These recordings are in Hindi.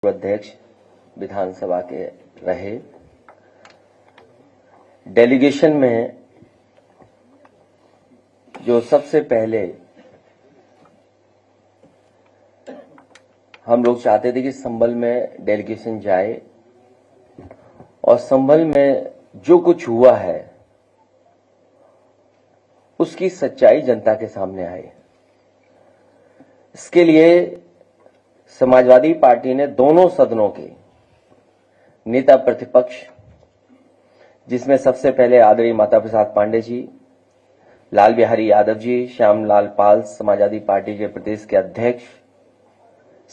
अध्यक्ष विधानसभा के रहे। डेलीगेशन में जो सबसे पहले हम लोग चाहते थे कि संभल में डेलीगेशन जाए और संभल में जो कुछ हुआ है उसकी सच्चाई जनता के सामने आए। इसके लिए समाजवादी पार्टी ने दोनों सदनों के नेता प्रतिपक्ष, जिसमें सबसे पहले आदरणीय माता प्रसाद पांडे जी, लाल बिहारी यादव जी, श्यामलाल पाल समाजवादी पार्टी के प्रदेश के अध्यक्ष,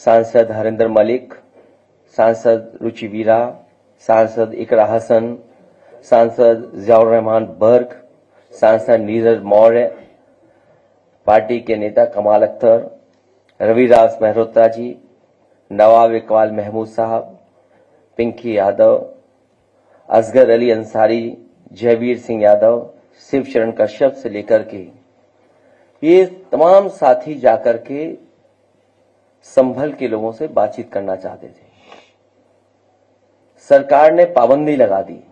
सांसद हरिंदर मलिक, सांसद रुचि वीरा, सांसद इकरा हसन, सांसद जियाउर रहमान बर्क, सांसद नीरज मौर्य, पार्टी के नेता कमाल अख्तर, रविराज मेहरोत्रा जी, नवाब इकबाल महमूद साहब, पिंकी यादव, असगर अली अंसारी, जयवीर सिंह यादव, शिव शरण कश्यप से लेकर के ये तमाम साथी जाकर के संभल के लोगों से बातचीत करना चाहते थे। सरकार ने पाबंदी लगा दी।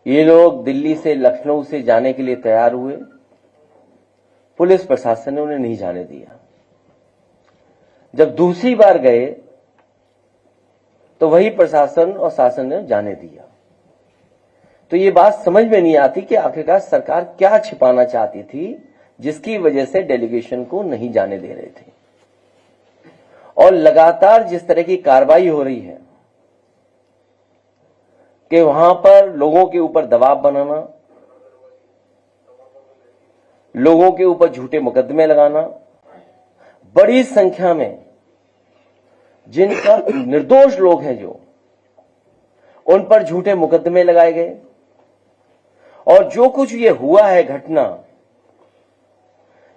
ये लोग दिल्ली से लखनऊ से जाने के लिए तैयार हुए, पुलिस प्रशासन ने उन्हें नहीं जाने दिया। जब दूसरी बार गए तो वही प्रशासन और शासन ने जाने दिया। तो ये बात समझ में नहीं आती कि आखिरकार सरकार क्या छिपाना चाहती थी जिसकी वजह से डेलीगेशन को नहीं जाने दे रहे थे। और लगातार जिस तरह की कार्रवाई हो रही है कि वहां पर लोगों के ऊपर दबाव बनाना, लोगों के ऊपर झूठे मुकदमे लगाना, बड़ी संख्या में जिनका निर्दोष लोग हैं जो उन पर झूठे मुकदमे लगाए गए। और जो कुछ ये हुआ है घटना,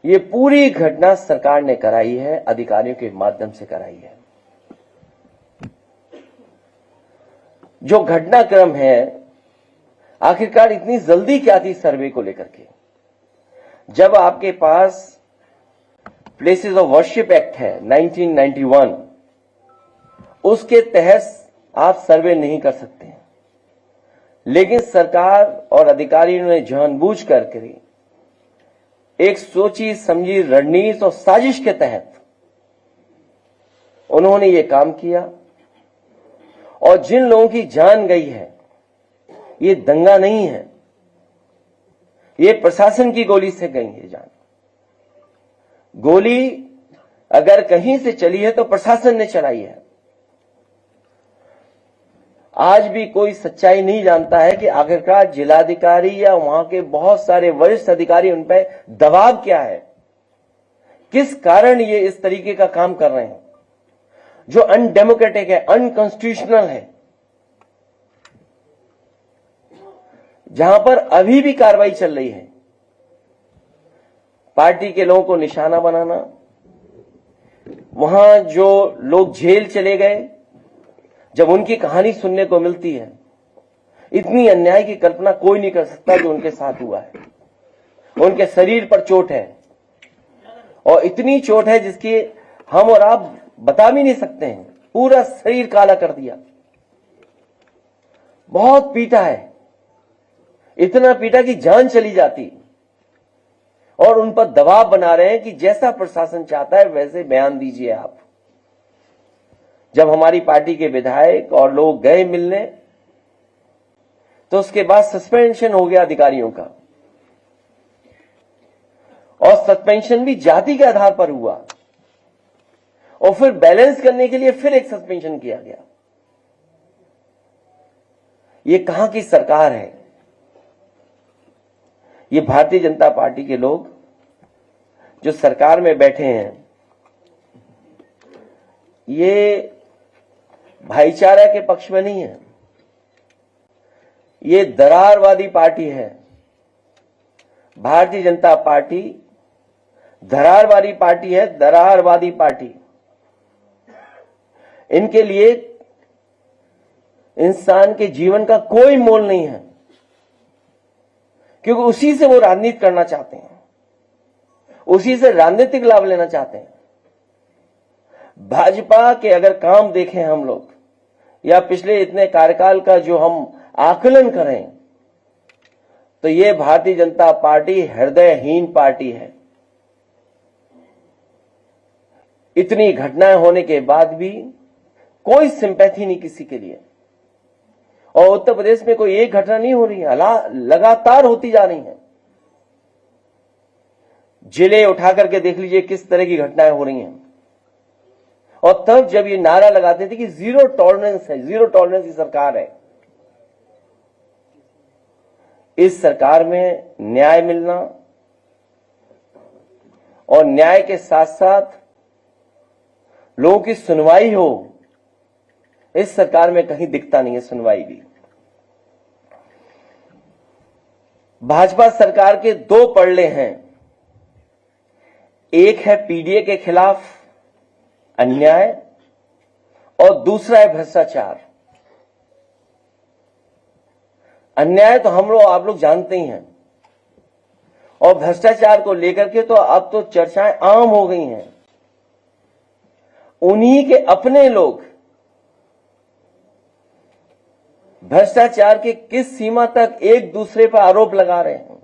ये पूरी घटना सरकार ने कराई है, अधिकारियों के माध्यम से कराई है। जो घटनाक्रम है, आखिरकार इतनी जल्दी क्या थी सर्वे को लेकर के? जब आपके पास प्लेसेस ऑफ वर्शिप एक्ट है 1991, उसके तहत आप सर्वे नहीं कर सकते। लेकिन सरकार और अधिकारियों ने जानबूझ करके एक सोची समझी रणनीति और साजिश के तहत उन्होंने ये काम किया। और जिन लोगों की जान गई है, ये दंगा नहीं है, ये प्रशासन की गोली से गई है जान। गोली अगर कहीं से चली है तो प्रशासन ने चलाई है। आज भी कोई सच्चाई नहीं जानता है कि आखिरकार जिलाधिकारी या वहां के बहुत सारे वरिष्ठ अधिकारी उन पर दबाव क्या है, किस कारण ये इस तरीके का काम कर रहे हैं जो अनडेमोक्रेटिक है, अनकॉन्स्टिट्यूशनल है। जहां पर अभी भी कार्रवाई चल रही है, पार्टी के लोगों को निशाना बनाना, वहां जो लोग जेल चले गए, जब उनकी कहानी सुनने को मिलती है, इतनी अन्याय की कल्पना कोई नहीं कर सकता जो उनके साथ हुआ है। उनके शरीर पर चोट है और इतनी चोट है जिसकी हम और आप बता भी नहीं सकते हैं। पूरा शरीर काला कर दिया, बहुत पीटा है, इतना पीटा कि जान चली जाती। और उन पर दबाव बना रहे हैं कि जैसा प्रशासन चाहता है वैसे बयान दीजिए आप। जब हमारी पार्टी के विधायक और लोग गए मिलने तो उसके बाद सस्पेंशन हो गया अधिकारियों का, और सस्पेंशन भी जाति के आधार पर हुआ। और फिर बैलेंस करने के लिए फिर एक सस्पेंशन किया गया। ये कहां की सरकार है? ये भारतीय जनता पार्टी के लोग जो सरकार में बैठे हैं, ये भाईचारा के पक्ष में नहीं है, ये दरारवादी पार्टी है। भारतीय जनता पार्टी दरारवादी पार्टी है, दरारवादी पार्टी। इनके लिए इंसान के जीवन का कोई मोल नहीं है, क्योंकि उसी से वो राजनीति करना चाहते हैं, उसी से राजनीतिक लाभ लेना चाहते हैं। भाजपा के अगर काम देखें हम लोग या पिछले इतने कार्यकाल का जो हम आकलन करें तो ये भारतीय जनता पार्टी हृदयहीन पार्टी है। इतनी घटनाएं होने के बाद भी कोई सिंपैथी नहीं किसी के लिए। और उत्तर प्रदेश में कोई एक घटना नहीं हो रही है, लगातार होती जा रही है। जिले उठा करके देख लीजिए किस तरह की घटनाएं हो रही हैं। और तब जब ये नारा लगाते थे कि जीरो टॉलरेंस है, जीरो टॉलरेंस की सरकार है, इस सरकार में न्याय मिलना और न्याय के साथ साथ लोगों की सुनवाई हो, इस सरकार में कहीं दिखता नहीं है सुनवाई भी। भाजपा सरकार के दो पड़ले हैं, एक है पीडीए के खिलाफ अन्याय और दूसरा है भ्रष्टाचार। अन्याय तो हम लोग आप लोग जानते ही हैं और भ्रष्टाचार को लेकर के तो अब तो चर्चाएं आम हो गई हैं। उन्हीं के अपने लोग भ्रष्टाचार के किस सीमा तक एक दूसरे पर आरोप लगा रहे हैं।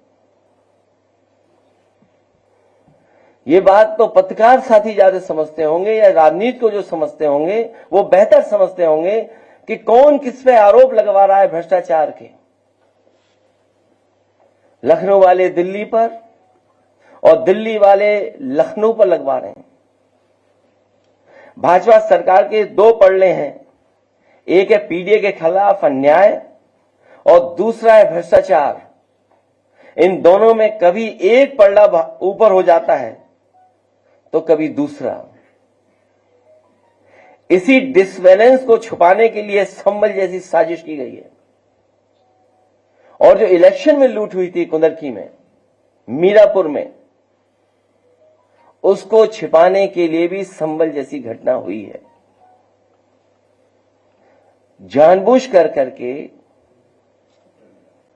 ये बात तो पत्रकार साथी ज्यादा समझते होंगे या राजनीति को जो समझते होंगे वो बेहतर समझते होंगे कि कौन किस पे आरोप लगवा रहा है भ्रष्टाचार के। लखनऊ वाले दिल्ली पर और दिल्ली वाले लखनऊ पर लगवा रहे हैं। भाजपा सरकार के दो पड़ले हैं, एक है पीडीए के खिलाफ अन्याय और दूसरा है भ्रष्टाचार। इन दोनों में कभी एक पड़ला ऊपर हो जाता है तो कभी दूसरा। इसी डिसबैलेंस को छुपाने के लिए संभल जैसी साजिश की गई है। और जो इलेक्शन में लूट हुई थी कुंदरकी में, मीरापुर में, उसको छिपाने के लिए भी संभल जैसी घटना हुई है। जानबूझ कर करके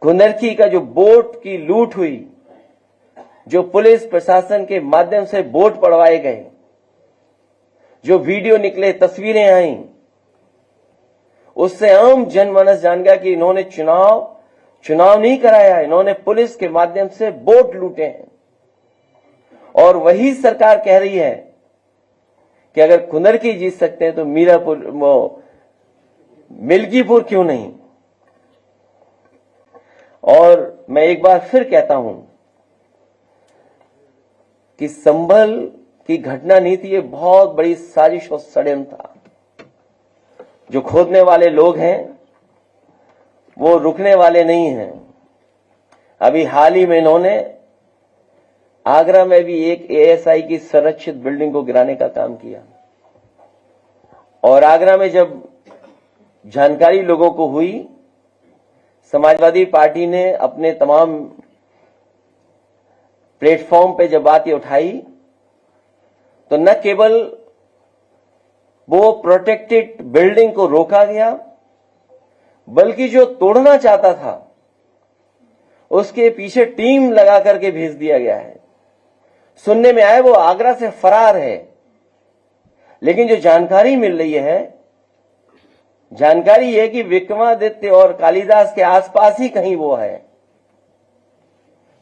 कुंदरकी का जो वोट की लूट हुई, जो पुलिस प्रशासन के माध्यम से वोट पड़वाए गए, जो वीडियो निकले, तस्वीरें आई, उससे आम जनमानस जान गया कि इन्होंने चुनाव नहीं कराया, इन्होंने पुलिस के माध्यम से वोट लूटे हैं। और वही सरकार कह रही है कि अगर कुंदरकी जीत सकते हैं तो मीरापुर मिल्कीपुर क्यों नहीं। और मैं एक बार फिर कहता हूं कि संभल की घटना नहीं थी, ये बहुत बड़ी साजिश और षड्यंत्र था। जो खोदने वाले लोग हैं वो रुकने वाले नहीं हैं। अभी हाल ही में इन्होंने आगरा में भी एक एएसआई की संरक्षित बिल्डिंग को गिराने का काम किया। और आगरा में जब जानकारी लोगों को हुई, समाजवादी पार्टी ने अपने तमाम प्लेटफॉर्म पे जब बात ये उठाई तो न केवल वो प्रोटेक्टेड बिल्डिंग को रोका गया, बल्कि जो तोड़ना चाहता था उसके पीछे टीम लगा करके भेज दिया गया है। सुनने में आया वो आगरा से फरार है, लेकिन जो जानकारी मिल रही है, जानकारी है कि विक्रमादित्य और कालिदास के आसपास ही कहीं वो है।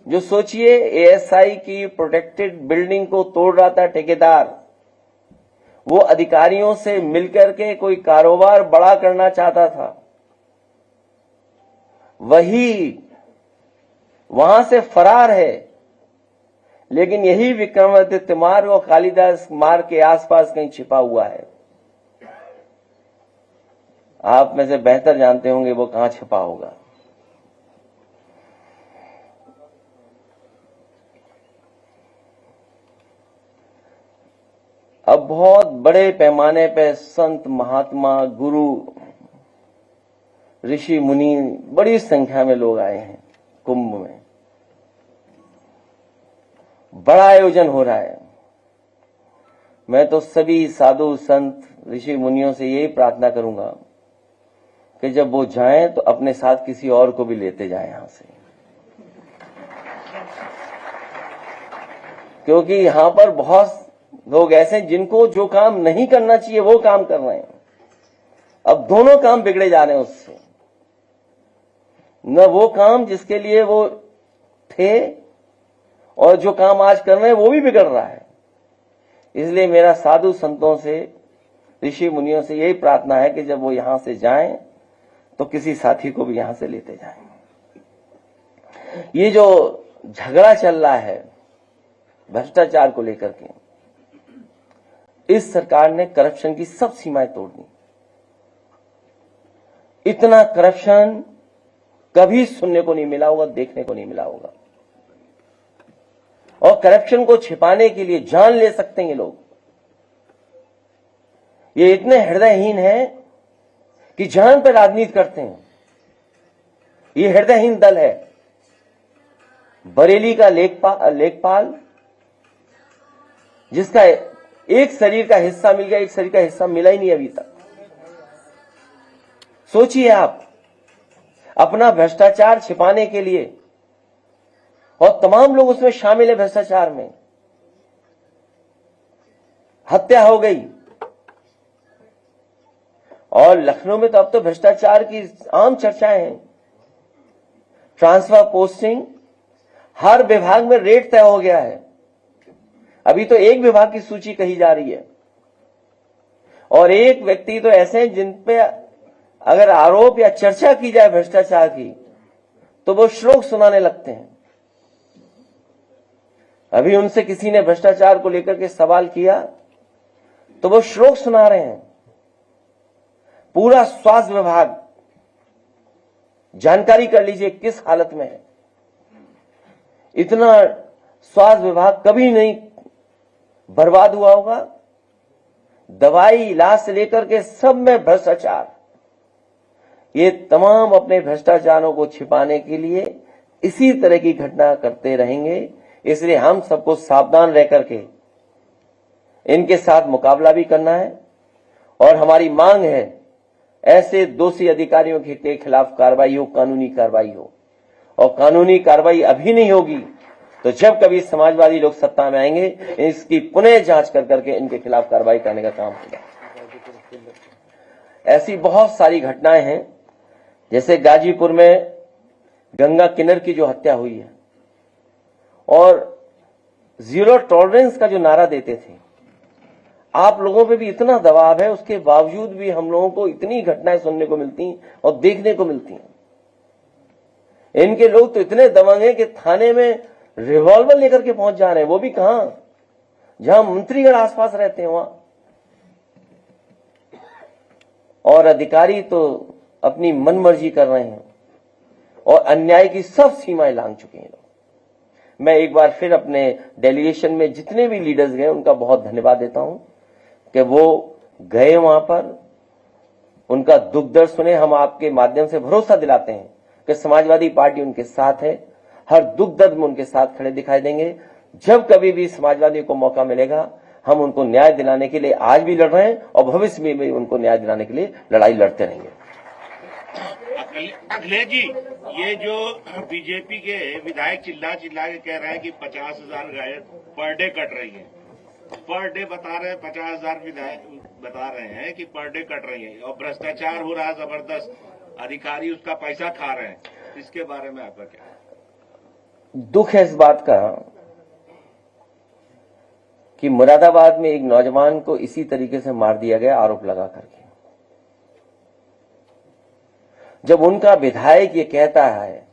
जो सोचिए, एएसआई की प्रोटेक्टेड बिल्डिंग को तोड़ रहा था ठेकेदार, वो अधिकारियों से मिलकर के कोई कारोबार बड़ा करना चाहता था, वही वहां से फरार है। लेकिन यही विक्रमादित्य मार्ग और कालिदास मार्ग के आसपास कहीं छिपा हुआ है। आप में से बेहतर जानते होंगे वो कहां छिपा होगा। अब बहुत बड़े पैमाने पे संत, महात्मा, गुरु, ऋषि मुनि, बड़ी संख्या में लोग आए हैं कुंभ में। बड़ा आयोजन हो रहा है। मैं तो सभी साधु संत, ऋषि मुनियों से यही प्रार्थना करूंगा कि जब वो जाएं तो अपने साथ किसी और को भी लेते जाएं यहां से, क्योंकि यहां पर बहुत लोग ऐसे हैं जिनको जो काम नहीं करना चाहिए वो काम कर रहे हैं। अब दोनों काम बिगड़े जा रहे हैं उससे, न वो काम जिसके लिए वो थे और जो काम आज कर रहे हैं वो भी बिगड़ रहा है। इसलिए मेरा साधु संतों से, ऋषि मुनियों से यही प्रार्थना है कि जब वो यहां से जाएं तो किसी साथी को भी यहां से लेते जाएं। ये जो झगड़ा चल रहा है भ्रष्टाचार को लेकर के, इस सरकार ने करप्शन की सब सीमाएं तोड़ दी। इतना करप्शन कभी सुनने को नहीं मिला होगा, देखने को नहीं मिला होगा। और करप्शन को छिपाने के लिए जान ले सकते हैं ये लोग। ये इतने हृदयहीन हैं कि जान पर राजनीति करते हैं। ये हृदयहीन दल है। बरेली का लेखपाल जिसका एक शरीर का हिस्सा मिल गया, एक शरीर का हिस्सा मिला ही नहीं अभी तक। सोचिए आप, अपना भ्रष्टाचार छिपाने के लिए, और तमाम लोग उसमें शामिल है भ्रष्टाचार में। हत्या हो गई। और लखनऊ में तो अब तो भ्रष्टाचार की आम चर्चाएं हैं। ट्रांसफर पोस्टिंग, हर विभाग में रेट तय हो गया है। अभी तो एक विभाग की सूची कही जा रही है, और एक व्यक्ति तो ऐसे हैं जिन पे अगर आरोप या चर्चा की जाए भ्रष्टाचार की तो वो श्लोक सुनाने लगते हैं। अभी उनसे किसी ने भ्रष्टाचार को लेकर के सवाल किया तो वो श्लोक सुना रहे हैं। पूरा स्वास्थ्य विभाग, जानकारी कर लीजिए किस हालत में है। इतना स्वास्थ्य विभाग कभी नहीं बर्बाद हुआ होगा। दवाई, इलाज से लेकर के सब में भ्रष्टाचार। ये तमाम अपने भ्रष्टाचारों को छिपाने के लिए इसी तरह की घटना करते रहेंगे। इसलिए हम सबको सावधान रह करके इनके साथ मुकाबला भी करना है। और हमारी मांग है ऐसे दोषी अधिकारियों के खिलाफ कार्रवाई हो, कानूनी कार्रवाई हो। और कानूनी कार्रवाई अभी नहीं होगी तो जब कभी समाजवादी लोग सत्ता में आएंगे, इसकी पुनः जांच कर करके इनके खिलाफ कार्रवाई करने का काम होगा। ऐसी बहुत सारी घटनाएं हैं, जैसे गाजीपुर में गंगा किन्नर की जो हत्या हुई है, और जीरो टॉलरेंस का जो नारा देते थे। आप लोगों पे भी इतना दबाव है, उसके बावजूद भी हम लोगों को इतनी घटनाएं सुनने को मिलती और देखने को मिलती हैं। इनके लोग तो इतने दबंग हैं कि थाने में रिवॉल्वर लेकर के पहुंच जा रहे हैं। वो भी कहां, जहां मंत्रीगण आसपास रहते हैं वहां। और अधिकारी तो अपनी मनमर्जी कर रहे हैं और अन्याय की सब सीमाएं लांघ चुके हैं। मैं एक बार फिर अपने डेलीगेशन में जितने भी लीडर्स गए उनका बहुत धन्यवाद देता हूं कि वो गए वहां पर, उनका दुख दर्द सुने। हम आपके माध्यम से भरोसा दिलाते हैं कि समाजवादी पार्टी उनके साथ है। हर दुख दर्द में उनके साथ खड़े दिखाई देंगे। जब कभी भी समाजवादी को मौका मिलेगा हम उनको न्याय दिलाने के लिए आज भी लड़ रहे हैं और भविष्य में भी उनको न्याय दिलाने के लिए लड़ाई लड़ते रहेंगे। अखिलेश जी, ये जो बीजेपी के विधायक चिल्ला के कह रहे हैं कि 50,000 गाय पर डे कट रही है, पर डे बता रहे हैं 50,000 विधायक बता रहे हैं कि पर डे कट रही है, और भ्रष्टाचार हो रहा है जबरदस्त, अधिकारी उसका पैसा खा रहे हैं। इसके बारे में आपका क्या है? दुख है इस बात का कि मुरादाबाद में एक नौजवान को इसी तरीके से मार दिया गया आरोप लगा करके। जब उनका विधायक ये कहता है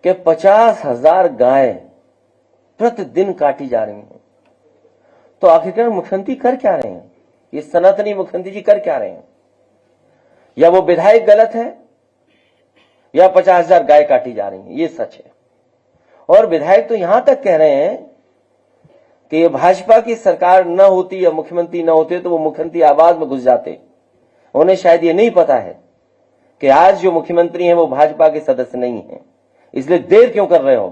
कि 50,000 गाय प्रतिदिन काटी जा रही हैं, तो आखिरकार मुख्यमंत्री कर क्या रहे हैं? ये सनातनी मुख्यमंत्री जी कर क्या रहे हैं? या वो विधायक गलत है या 50,000 गाय काटी जा रही हैं, ये सच है। और विधायक तो यहां तक कह रहे हैं कि ये भाजपा की सरकार न होती या मुख्यमंत्री न होते तो वो मुख्यमंत्री आवास में घुस जाते। उन्हें शायद ये नहीं पता है कि आज जो मुख्यमंत्री हैं वो भाजपा के सदस्य नहीं हैं। इसलिए देर क्यों कर रहे हो?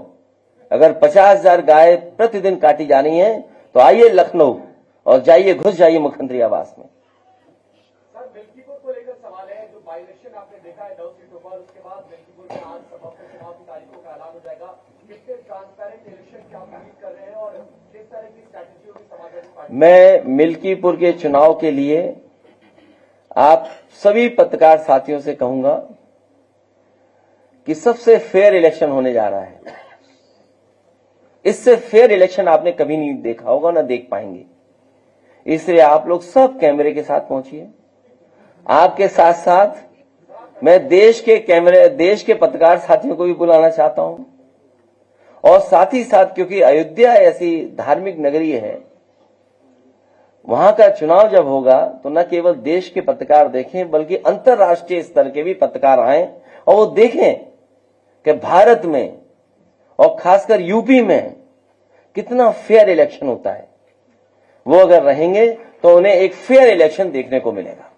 अगर 50,000 गाय प्रतिदिन काटी जानी है तो आइए लखनऊ और जाइए, घुस जाइए मुख्यमंत्री आवास में। सर, मिल्कीपुर को लेकर सवाल है, जो बाई इलेक्शन आपने देखा है 9 सीटों पर, उसके बाद मिल्कीपुर में आज सभा की तारीखों का ऐलान हो जाएगा। कितने ट्रांसपेरेंट इलेक्शन क्या उम्मीद कर रहे हैं और किस तरह की स्ट्रैटेजी होगी समाजवादी पार्टी? मैं मिल्कीपुर के चुनाव के लिए आप सभी पत्रकार साथियों से कहूंगा कि सबसे फेयर इलेक्शन होने जा रहा है। इससे फेयर इलेक्शन आपने कभी नहीं देखा होगा, ना देख पाएंगे। इसलिए आप लोग सब कैमरे के साथ पहुंचिए। आपके साथ साथ मैं देश के पत्रकार साथियों को भी बुलाना चाहता हूं, और साथ ही साथ क्योंकि अयोध्या ऐसी धार्मिक नगरी है, वहां का चुनाव जब होगा तो न केवल देश के पत्रकार देखें बल्कि अंतर्राष्ट्रीय स्तर के भी पत्रकार आए और वो देखें कि भारत में और खासकर यूपी में कितना फेयर इलेक्शन होता है। वो अगर रहेंगे तो उन्हें एक फेयर इलेक्शन देखने को मिलेगा।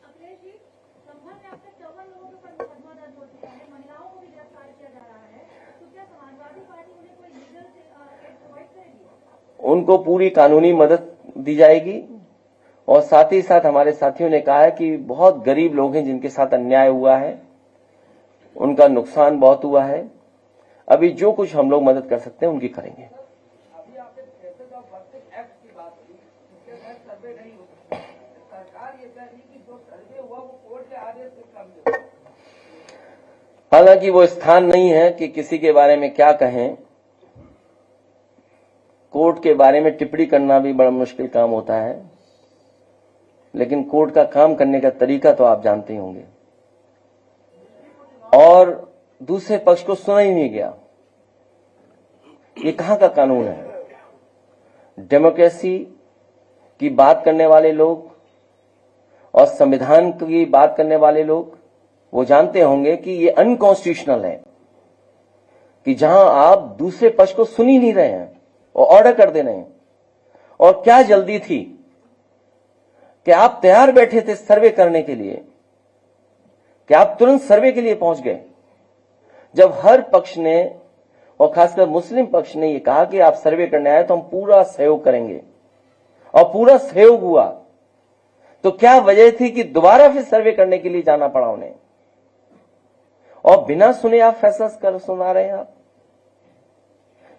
अखिलेश जी, संभल में अब तक 54 लोगों के ऊपर मुकदमा दर्ज हो चुका है, महिलाओं को भी गिरफ्तार किया जा रहा है, तो क्या समाजवादी पार्टी उन्हें कोई लीगल एड प्रोवाइड करेगी? उनको पूरी कानूनी मदद दी जाएगी, और साथ ही साथ हमारे साथियों ने कहा है कि बहुत गरीब लोग हैं जिनके साथ अन्याय हुआ है, उनका नुकसान बहुत हुआ है। अभी जो कुछ हम लोग मदद कर सकते हैं उनकी करेंगे। अभी आपने फेसेस ऑफ वर्शिप एक्ट की बात की, इसके तहत सर्वे नहीं हो सकता। सरकार ये कह रही कि जो सर्वे हुआ वो कोर्ट के आदेश से कम हुआ। हालांकि वो स्थान नहीं है कि किसी के बारे में क्या कहें। कोर्ट के बारे में टिप्पणी करना भी बड़ा मुश्किल काम होता है, लेकिन कोर्ट का काम करने का तरीका तो आप जानते ही होंगे। और दूसरे पक्ष को सुना ही नहीं गया। ये कहां का कानून है? डेमोक्रेसी की बात करने वाले लोग और संविधान की बात करने वाले लोग वो जानते होंगे कि ये अनकॉन्स्टिट्यूशनल है कि जहां आप दूसरे पक्ष को सुन ही नहीं रहे हैं और ऑर्डर कर दे रहे हैं। और क्या जल्दी थी कि आप तैयार बैठे थे सर्वे करने के लिए, कि आप तुरंत सर्वे के लिए पहुंच गए, जब हर पक्ष ने और खासकर मुस्लिम पक्ष ने ये कहा कि आप सर्वे करने आए तो हम पूरा सहयोग करेंगे, और पूरा सहयोग हुआ। तो क्या वजह थी कि दोबारा फिर सर्वे करने के लिए जाना पड़ा उन्हें, और बिना सुने आप फैसला कर सुना रहे हैं? आप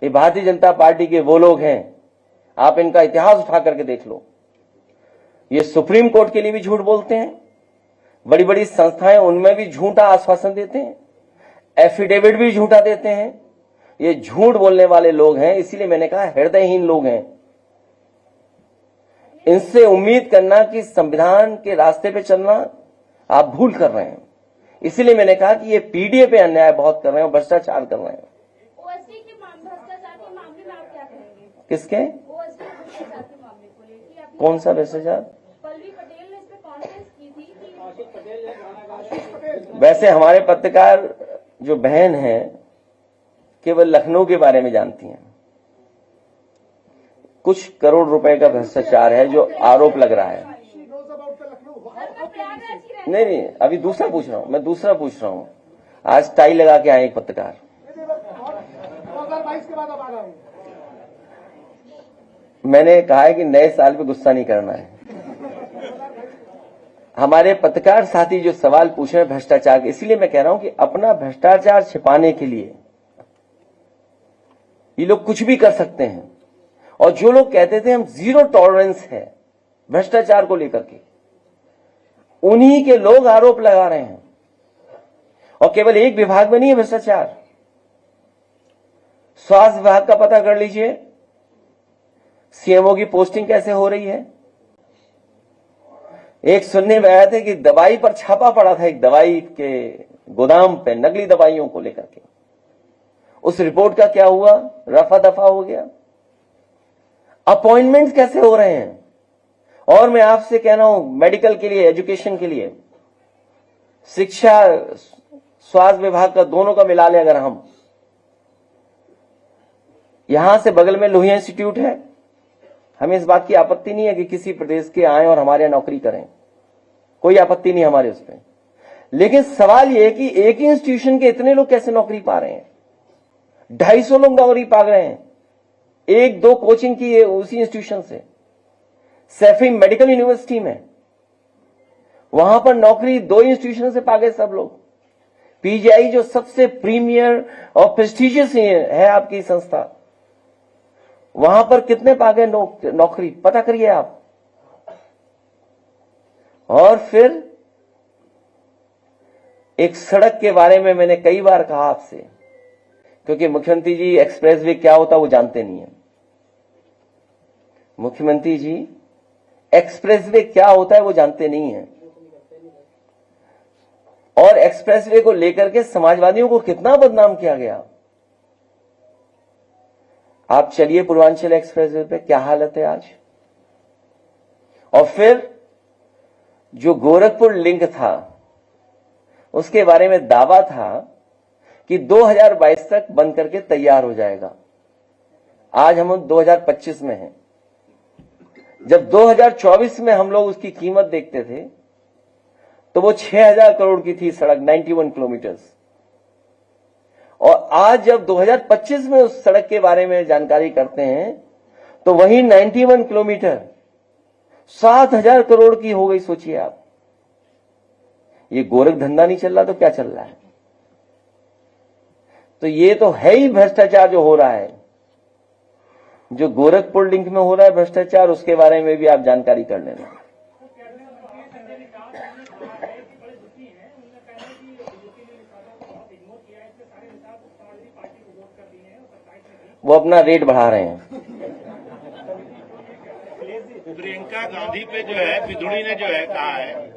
ये भारतीय जनता पार्टी के वो लोग हैं, आप इनका इतिहास उठा करके देख लो। ये सुप्रीम कोर्ट के लिए भी झूठ बोलते हैं, बड़ी बड़ी संस्थाएं उनमें भी झूठा आश्वासन देते हैं, एफिडेविट भी झूठा देते हैं। ये झूठ बोलने वाले लोग हैं, इसीलिए मैंने कहा हृदयहीन लोग हैं। इनसे उम्मीद करना कि संविधान के रास्ते पे चलना आप भूल कर रहे हैं। इसीलिए मैंने कहा कि ये पीडीए पे अन्याय बहुत कर रहे हैं और भ्रष्टाचार कर रहे हैं। ओएसडी के भ्रष्टाचार के मामले में आप क्या कहेंगे? किसके? ओएसडी भ्रष्टाचार के मामले को लेकर आपने कौन सा भ्रष्टाचार? पल्लवी पटेल ने इस पे कॉन्फ्रेंस की थी कि वैसे हमारे पत्रकार जो बहन हैं केवल लखनऊ के बारे में जानती हैं। कुछ करोड़ रुपए का भ्रष्टाचार है जो आरोप लग रहा है। नहीं, अभी दूसरा पूछ रहा हूं, मैं दूसरा पूछ रहा हूं। आज टाई लगा के आए एक पत्रकार। 2022 के बाद अब आ रहा हूँ। मैंने कहा है कि नए साल पे गुस्सा नहीं करना है। हमारे पत्रकार साथी जो सवाल पूछ रहे हैं भ्रष्टाचार के, इसीलिए मैं कह रहा हूं कि अपना भ्रष्टाचार छिपाने के लिए ये लोग कुछ भी कर सकते हैं। और जो लोग कहते थे हम जीरो टॉलरेंस है भ्रष्टाचार को लेकर के, उन्हीं के लोग आरोप लगा रहे हैं। और केवल एक विभाग में नहीं है भ्रष्टाचार। स्वास्थ्य विभाग का पता कर लीजिए, सीएमओ की पोस्टिंग कैसे हो रही है। एक सुनने में आया था कि दवाई पर छापा पड़ा था, एक दवाई के गोदाम पे नकली दवाइयों को लेकर के। उस रिपोर्ट का क्या हुआ? रफा दफा हो गया। अपॉइंटमेंट कैसे हो रहे हैं? और मैं आपसे कह रहा हूं, मेडिकल के लिए, एजुकेशन के लिए, शिक्षा, स्वास्थ्य विभाग का दोनों का मिला लें अगर हम, यहां से बगल में लोहिया इंस्टीट्यूट है, हमें इस बात की आपत्ति नहीं है कि किसी प्रदेश के आए और हमारे यहां नौकरी करें, कोई आपत्ति नहीं हमारे उस पर। लेकिन सवाल यह है कि एक ही इंस्टीट्यूशन के इतने लोग कैसे नौकरी पा रहे हैं? 250 लोग नौकरी पा गए हैं एक दो कोचिंग की उसी इंस्टीट्यूशन से। सैफी मेडिकल यूनिवर्सिटी में, वहां पर नौकरी 2 इंस्टीट्यूशन से पा गए सब लोग। पीजीआई जो सबसे प्रीमियर और प्रेस्टिजियस है आपकी संस्था, वहां पर कितने पा गए नौकरी पता करिए आप। और फिर एक सड़क के बारे में मैंने कई बार कहा आपसे, क्योंकि मुख्यमंत्री जी एक्सप्रेसवे क्या होता वो जानते नहीं है। मुख्यमंत्री जी एक्सप्रेसवे क्या होता है वो जानते नहीं है। और एक्सप्रेसवे को लेकर के समाजवादियों को कितना बदनाम किया गया। आप चलिए पूर्वांचल एक्सप्रेसवे पे क्या हालत है आज। और फिर जो गोरखपुर लिंक था उसके बारे में दावा था कि 2022 तक बन करके तैयार हो जाएगा। आज हम 2025 में हैं। जब 2024 में हम लोग उसकी कीमत देखते थे तो वो 6000 करोड़ की थी सड़क, 91 किलोमीटर। और आज जब 2025 में उस सड़क के बारे में जानकारी करते हैं तो वही 91 किलोमीटर 7000 करोड़ की हो गई। सोचिए आप, ये गोरख धंधा नहीं चल रहा तो क्या चल रहा है। तो ये तो है ही भ्रष्टाचार जो हो रहा है, जो गोरखपुर लिंक में हो रहा है भ्रष्टाचार, उसके बारे में भी आप जानकारी कर लेना। वो अपना रेट बढ़ा रहे हैं। प्रियंका गांधी पे जो है बिधुड़ी ने जो है कहा है,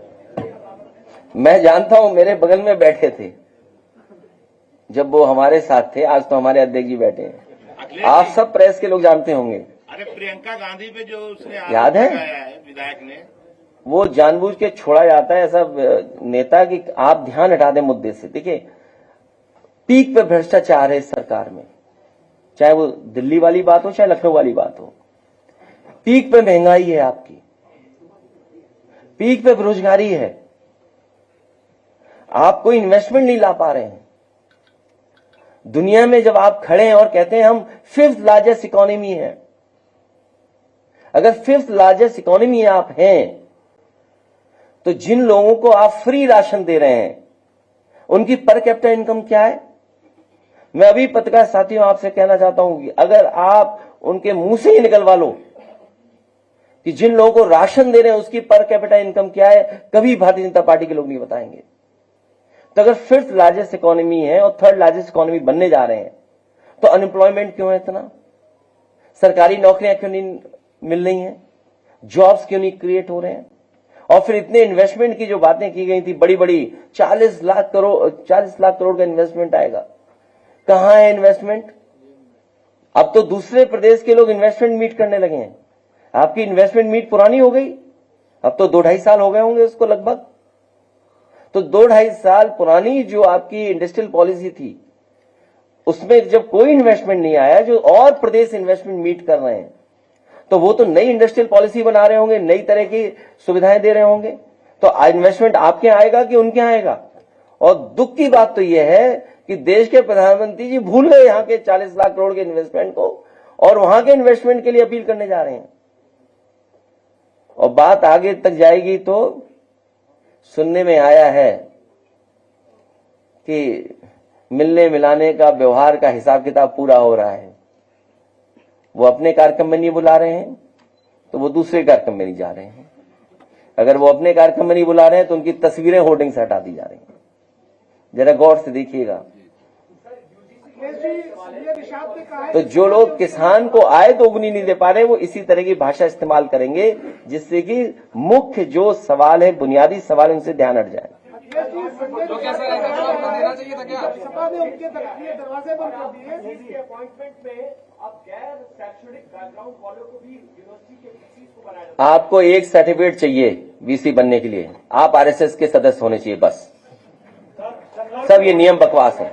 मैं जानता हूं, मेरे बगल में बैठे थे जब वो हमारे साथ थे। आज तो हमारे अध्यक्ष जी बैठे हैं, आप सब प्रेस के लोग जानते होंगे। अरे प्रियंका गांधी पे जो उसने याद है? विधायक ने, वो जानबूझ के छोड़ा जाता है ऐसा नेता कि आप ध्यान हटा दें मुद्दे से। देखिए, पीक पे भ्रष्टाचार है इस सरकार में, चाहे वो दिल्ली वाली बात हो चाहे लखनऊ वाली बात हो। पीक पे महंगाई है आपकी, पीक पे बेरोजगारी है, आप कोई इन्वेस्टमेंट नहीं ला पा रहे हैं। दुनिया में जब आप खड़े हैं और कहते हैं हम 5th लार्जेस्ट इकोनॉमी है, अगर 5th लार्जेस्ट इकोनॉमी आप हैं तो जिन लोगों को आप फ्री राशन दे रहे हैं उनकी पर कैपिटा इनकम क्या है। मैं अभी पत्रकार साथियों आपसे कहना चाहता हूं कि अगर आप उनके मुंह से ही निकलवा लो कि जिन लोगों को राशन दे रहे हैं उसकी पर कैपिटा इनकम क्या है, कभी भारतीय जनता पार्टी के लोग नहीं बताएंगे। तो अगर 5th लार्जेस्ट इकोनॉमी है और 3rd लार्जेस्ट इकोनॉमी बनने जा रहे हैं तो अनएम्प्लॉयमेंट क्यों है इतना, सरकारी नौकरियां क्यों नहीं मिल रही हैं, जॉब्स क्यों नहीं क्रिएट हो रहे हैं। और फिर इतने इन्वेस्टमेंट की जो बातें की गई थी बड़ी बड़ी, 40 लाख करोड़ का इन्वेस्टमेंट आएगा, कहां है इन्वेस्टमेंट। अब तो दूसरे प्रदेश के लोग इन्वेस्टमेंट मीट करने लगे हैं, आपकी इन्वेस्टमेंट मीट पुरानी हो गई। अब तो 2-2.5 साल हो गए होंगे उसको लगभग। तो 2-2.5 साल पुरानी जो आपकी इंडस्ट्रियल पॉलिसी थी उसमें जब कोई इन्वेस्टमेंट नहीं आया, जो और प्रदेश इन्वेस्टमेंट मीट कर रहे हैं, तो वो तो नई इंडस्ट्रियल पॉलिसी बना रहे होंगे, नई तरह की सुविधाएं दे रहे होंगे। तो इन्वेस्टमेंट आपके यहाँ आएगा कि उनके यहाँ आएगा। और दुख की बात तो यह है कि देश के प्रधानमंत्री जी भूल गए यहाँ के 40 लाख करोड़ के इन्वेस्टमेंट को और वहां के इन्वेस्टमेंट के लिए अपील करने जा रहे हैं। और बात आगे तक जाएगी तो सुनने में आया है कि मिलने मिलाने का व्यवहार का हिसाब किताब पूरा हो रहा है। वो अपने कार्यक्रम में नहीं बुला रहे हैं तो वो दूसरे कार्यक्रम में नहीं जा रहे हैं। अगर वो अपने कार्यक्रम में नहीं बुला रहे हैं तो उनकी तस्वीरें होर्डिंग से हटा दी जा रही हैं। जरा गौर से देखिएगा। तो जो लोग किसान को आय दोगुनी नहीं दे पा रहे वो इसी तरह की भाषा इस्तेमाल करेंगे जिससे कि मुख्य जो सवाल है, बुनियादी सवाल, उनसे ध्यान हट जाए। तो कैसा देना चाहिए था क्या? सपा ने उनके दरवाजे बंद कर दिए। अपॉइंटमेंट में अब गैर शैक्षणिक बैकग्राउंड वालों को भी यूनिवर्सिटी के वीसी को बनाया। आपको एक सर्टिफिकेट चाहिए वीसी बनने के लिए, आप आरएसएस के सदस्य होने चाहिए, बस। सब ये नियम बकवास है।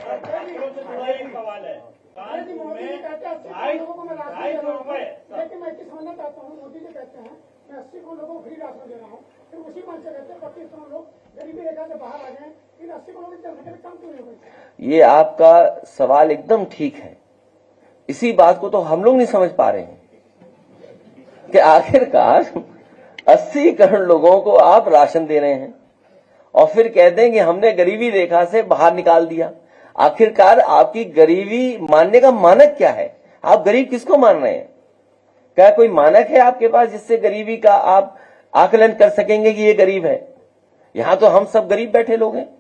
मैं 80 करोड़ लोगों को फ्री राशन दे रहा हूँ, फिर उसी मन से कहते हैं 25 करोड़ लोग गरीबी रेखा से बाहर आ जाएं, इन 80 करोड़ की जनसंख्या कम क्यों नहीं हो गई? ये आपका सवाल एकदम ठीक है। इसी बात को तो हम लोग नहीं समझ पा रहे हैं कि आखिरकार 80 करोड़ लोगों को आप राशन दे रहे हैं और फिर कहते हैं कि हमने गरीबी रेखा से बाहर निकाल दिया। आखिरकार आपकी गरीबी मानने का मानक क्या है? आप गरीब किसको मान रहे हैं? क्या कोई मानक है आपके पास जिससे गरीबी का आप आकलन कर सकेंगे कि ये गरीब है? यहां तो हम सब गरीब बैठे लोग हैं।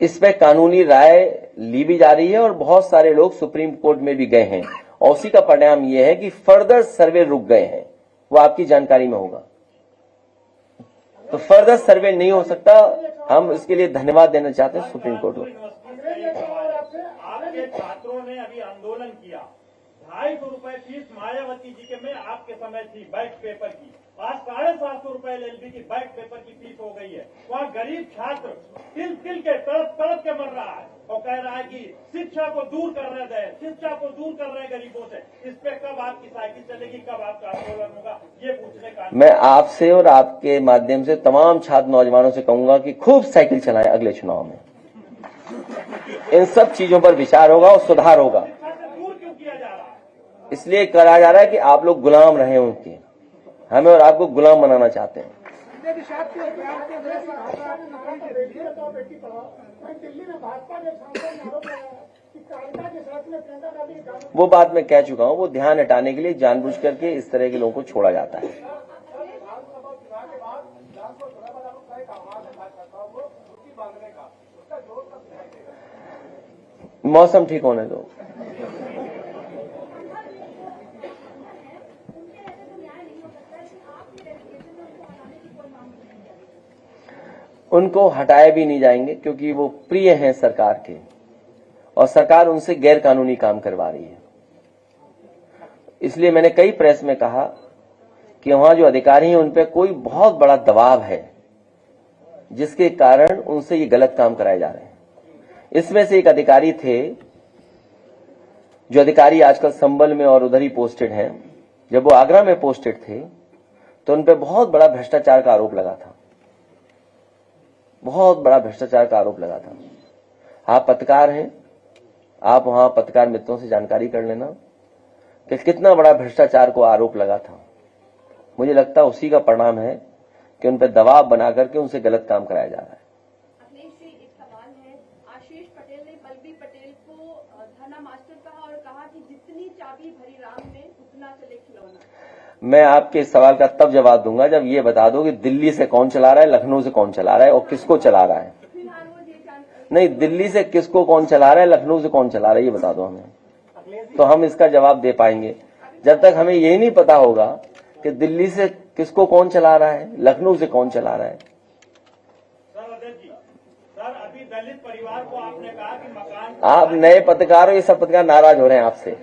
इस पे कानूनी राय ली भी जा रही है और बहुत सारे लोग सुप्रीम कोर्ट में भी गए हैं और उसी का परिणाम यह है कि फर्दर सर्वे रुक गए हैं। वो आपकी जानकारी में होगा। तो फर्दर सर्वे नहीं हो सकता। हम इसके लिए धन्यवाद देना चाहते हैं सुप्रीम कोर्ट को। आपके छात्रों ने अभी आंदोलन किया, 250 रुपए फीस मायावती जी के में आपके समय थी बैक पेपर की, आज 750 रुपए एलएलबी की बैक पेपर की फीस हो गई है। वहाँ गरीब छात्र तिल के तड़प के मर रहा है और कह रहा है कि शिक्षा को दूर कर रहे हैं, शिक्षा को दूर कर रहे हैं गरीबों से। इस पे कब आपकी साइकिल चलेगी, कब आपका आंदोलन होगा, ये पूछने का। मैं आपसे और आपके माध्यम से तमाम छात्र नौजवानों से कहूंगा कि खूब साइकिल चलाएं। अगले चुनाव में इन सब चीजों पर विचार होगा और सुधार होगा। दूर क्यों किया जा रहा है? इसलिए करा जा रहा है कि आप लोग गुलाम रहे उनके। हमें और आपको गुलाम बनाना चाहते हैं। वो बात मैं कह चुका हूं। वो ध्यान हटाने के लिए जानबूझ करके इस तरह के लोगों को छोड़ा जाता है। मौसम ठीक होने दो। उनको हटाए भी नहीं जाएंगे क्योंकि वो प्रिय हैं सरकार के और सरकार उनसे गैर कानूनी काम करवा रही है। इसलिए मैंने कई प्रेस में कहा कि वहां जो अधिकारी हैं उन पर कोई बहुत बड़ा दबाव है जिसके कारण उनसे ये गलत काम कराए जा रहे हैं। इसमें से एक अधिकारी थे, जो अधिकारी आजकल संबल में और उधर ही पोस्टेड हैं। जब वो आगरा में पोस्टेड थे तो उन पर बहुत बड़ा भ्रष्टाचार का आरोप लगा था। बहुत बड़ा भ्रष्टाचार का आरोप लगा था। आप पत्रकार हैं, आप वहां पत्रकार मित्रों से जानकारी कर लेना कि कितना बड़ा भ्रष्टाचार को आरोप लगा था। मुझे लगता है उसी का परिणाम है कि उन पर दबाव बना करके उनसे गलत काम कराया जा रहा है। अखिलेश जी, एक सवाल है। आशीष पटेल ने बलबी पटेल को धरना मास्टर कहा और कहा कि जितनी चाबी भरी राम में उतना चले खिलौना। मैं आपके सवाल का तब जवाब दूंगा जब ये बता दो कि दिल्ली से कौन चला रहा है, लखनऊ से कौन चला रहा है और किसको चला रहा है। नहीं, दिल्ली से किसको कौन चला रहा है, लखनऊ से कौन चला रहा है, ये बता दो हमें, तो हम इसका जवाब दे पाएंगे। जब तक हमें यही नहीं पता होगा कि दिल्ली से किसको कौन चला रहा है, लखनऊ से कौन चला रहा है। सर अध्यक्ष जी, सर अभी दलित परिवार को आपने कहा कि मकान, आप नए पत्रकार हो, ये सब पत्रकार नाराज हो रहे हैं आपसे।